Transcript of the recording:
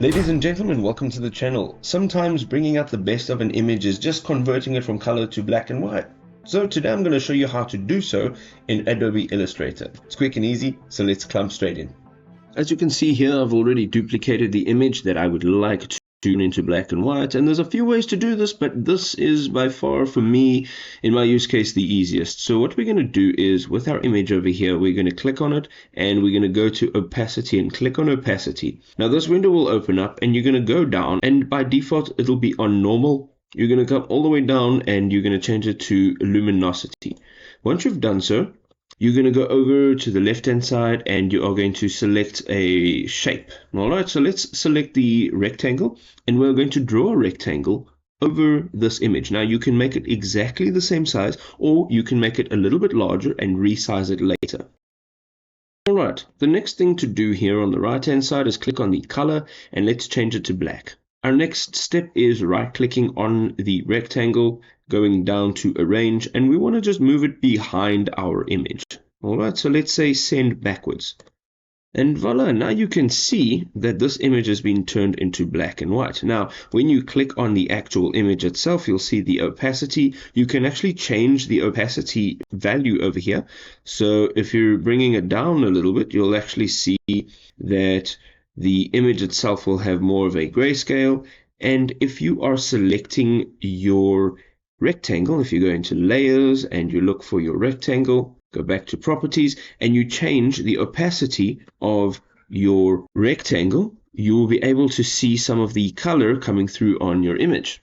Ladies and gentlemen, welcome to the channel. Sometimes bringing out the best of an image is just converting it from color to black and white. So today I'm going to show you how to do so in Adobe Illustrator. It's quick and easy, so let's climb straight in. As you can see here, I've already duplicated the image that I would like to tune into black and white, and there's a few ways to do this, but this is by far, for me, in my use case, the easiest. So what we're going to do is, with our image over here, we're going to click on it, and we're going to go to opacity and click on opacity. Now this window will open up, and you're going to go down, and by default it'll be on normal. You're going to come all the way down, and you're going to change it to luminosity. Once you've done so, you're going to go over to the left hand side and you are going to select a shape. Alright, so let's select the rectangle, and we're going to draw a rectangle over this image. Now you can make it exactly the same size, or you can make it a little bit larger and resize it later. Alright, the next thing to do here on the right hand side is click on the color, and let's change it to black. Our next step is right clicking on the rectangle, going down to arrange, and we want to just move it behind our image. Alright, so let's say send backwards. And voila, now you can see that this image has been turned into black and white. Now, when you click on the actual image itself, you'll see the opacity. You can actually change the opacity value over here. So if you're bringing it down a little bit, you'll actually see that the image itself will have more of a grayscale. And if you are selecting your rectangle, if you go into layers and you look for your rectangle, go back to properties, and you change the opacity of your rectangle, you will be able to see some of the color coming through on your image.